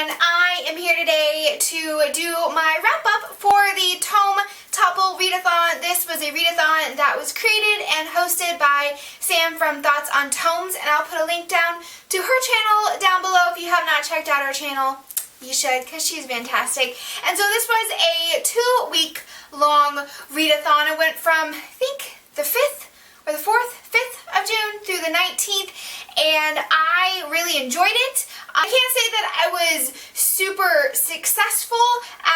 and I am here today to do my wrap-up for the Tome Topple Readathon. This was a readathon that was created and hosted by Sam from Thoughts on Tomes, and I'll put a link down to her channel down below. If you have not checked out her channel, you should, because she's fantastic. And so this was a 2-week long readathon. It went from, I think, the 5th or the 5th of June through the 19th, and I really enjoyed it. I can't say that I was super successful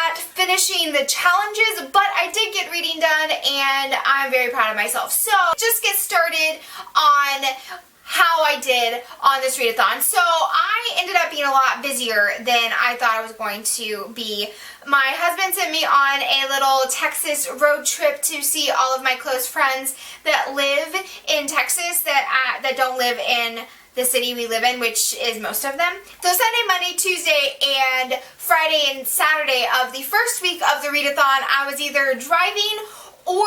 at finishing the challenges, but I did get reading done, and I'm very proud of myself. So, just get started on how I did on this readathon. So I ended up being a lot busier than I thought I was going to be. My husband sent me on a little Texas road trip to see all of my close friends that live in Texas that don't live in the city we live in, which is most of them. So Sunday, Monday, Tuesday, and Friday and Saturday of the first week of the readathon, I was either driving or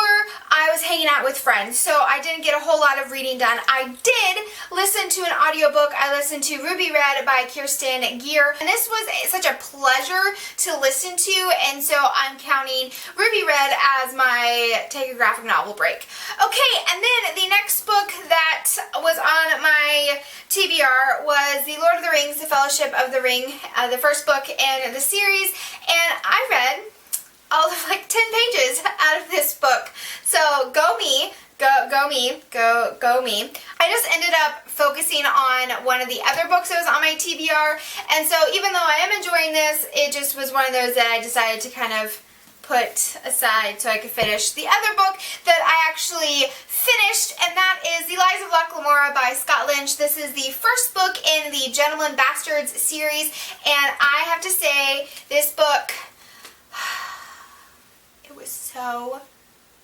I was hanging out with friends, so I didn't get a whole lot of reading done. I did listen to an audiobook. I listened to Ruby Red by Kirsten Gier, and this was such a pleasure to listen to, and so I'm counting Ruby Red as my take a graphic novel break. Okay, and then the next book that was on my TBR was The Lord of the Rings, The Fellowship of the Ring, the first book in the series, and I read all of like 10 pages out of this book. So go me, go me. I just ended up focusing on one of the other books that was on my TBR, and so even though I am enjoying this, it just was one of those that I decided to kind of put aside so I could finish the other book that I actually finished, and that is The Lies of Locke Lamora by Scott Lynch. This is the first book in the Gentlemen Bastards series, and I have to say, this book, was so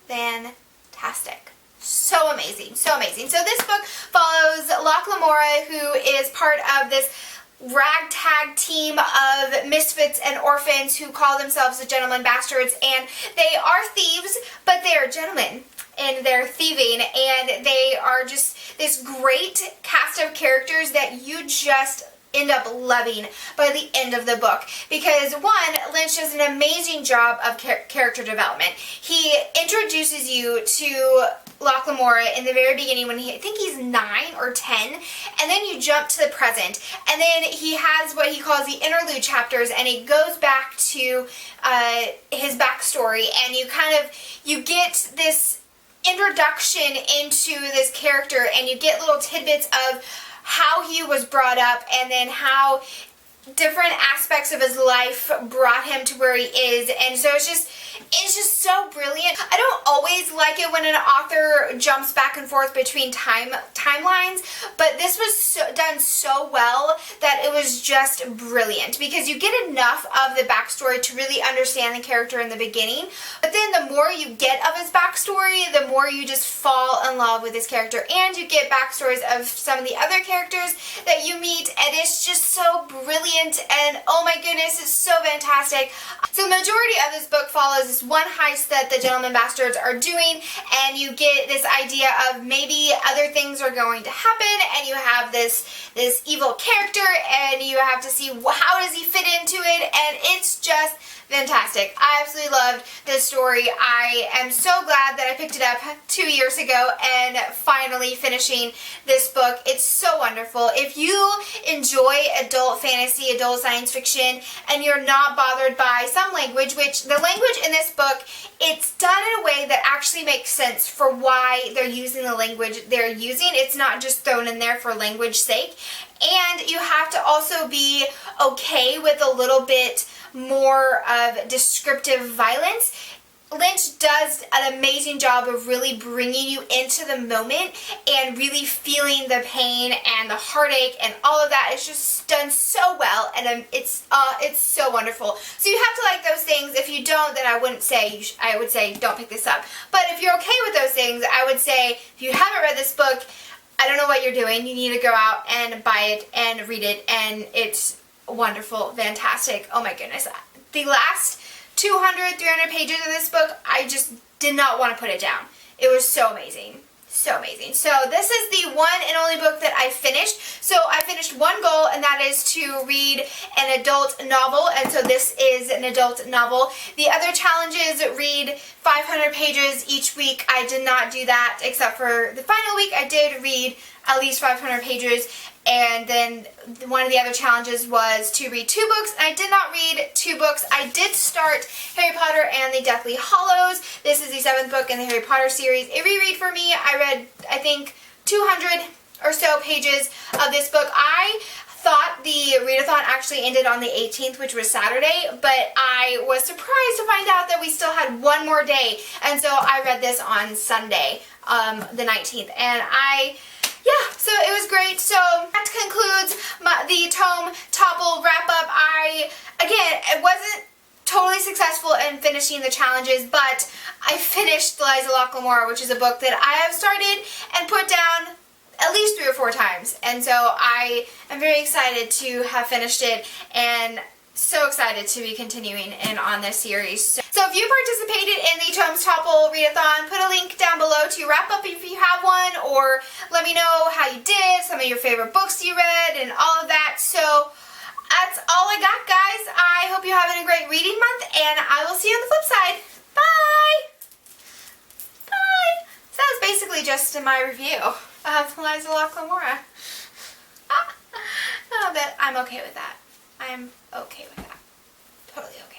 fantastic. So amazing. So amazing. So this book follows Locke Lamora, who is part of this ragtag team of misfits and orphans who call themselves the Gentlemen Bastards, and they are thieves, but they are gentlemen in their thieving, and they are just this great cast of characters that you just end up loving by the end of the book, because one, Lynch does an amazing job of character development. He introduces you to Locke Lamora in the very beginning when I think he's 9 or 10, and then you jump to the present, and then he has what he calls the interlude chapters, and it goes back to his backstory, and you get this introduction into this character, and you get little tidbits of how he was brought up, and then how different aspects of his life brought him to where he is, and so it's just so brilliant. I don't always like it when an author jumps back and forth between timelines, but this was done so well that it was just brilliant, because you get enough of the backstory to really understand the character in the beginning, but then the more you get of his backstory, the more you just fall in love with his character, and you get backstories of some of the other characters that you meet, and it's just so brilliant, and oh my goodness, it's so fantastic. So the majority of this book follows this one heist that the Gentlemen Bastards are doing, and you get this idea of maybe other things are going to happen, and you have this evil character, and you have to see how does he fit into it, and it's just fantastic. I absolutely loved this story. I am so glad that I picked it up 2 years ago and finally finishing this book. It's so wonderful. If you enjoy adult fantasy, adult science fiction, and you're not bothered by some language, which the language in this book, it's done in a way that actually makes sense for why they're using the language they're using. It's not just thrown in there for language sake. And you have to also be okay with a little bit more of descriptive violence. Lynch does an amazing job of really bringing you into the moment and really feeling the pain and the heartache and all of that. It's just done so well, and it's so wonderful. So you have to like those things. If you don't, then I would say don't pick this up. But if you're okay with those things, I would say if you haven't read this book, I don't know what you're doing. You need to go out and buy it and read it, and it's wonderful, fantastic. Oh my goodness. The last 200, 300 pages of this book, I just did not want to put it down. It was so amazing. So amazing. So this is the one and only book that I finished. So I finished one goal, and that is to read an adult novel, and so this is an adult novel. The other challenges, read 500 pages each week. I did not do that, except for the final week I did read at least 500 pages. And then one of the other challenges was to read 2 books. I did not read 2 books. I did start Harry Potter and the Deathly Hallows. This is the 7th book in the Harry Potter series. A reread for me. I read, I think, 200 or so pages of this book. I thought the readathon actually ended on the 18th, which was Saturday, but I was surprised to find out that we still had one more day. And so I read this on Sunday, the 19th. And yeah, so it was great. So that concludes the Tome Topple wrap-up. Again, it wasn't totally successful in finishing the challenges, but I finished Liza Locklemore, which is a book that I have started and put down at least 3 or 4 times. And so I am very excited to have finished it, and so excited to be continuing in on this series. So if you participated in the Tome Topple readathon, put a link down below to wrap up if you have one, or let me know how you did, some of your favorite books you read, and all of that. So that's all I got, guys. I hope you're having a great reading month, and I will see you on the flip side. Bye! Bye! So that was basically just my review of Liza Locklemore. But I'm okay with that. I'm okay with that. Totally okay.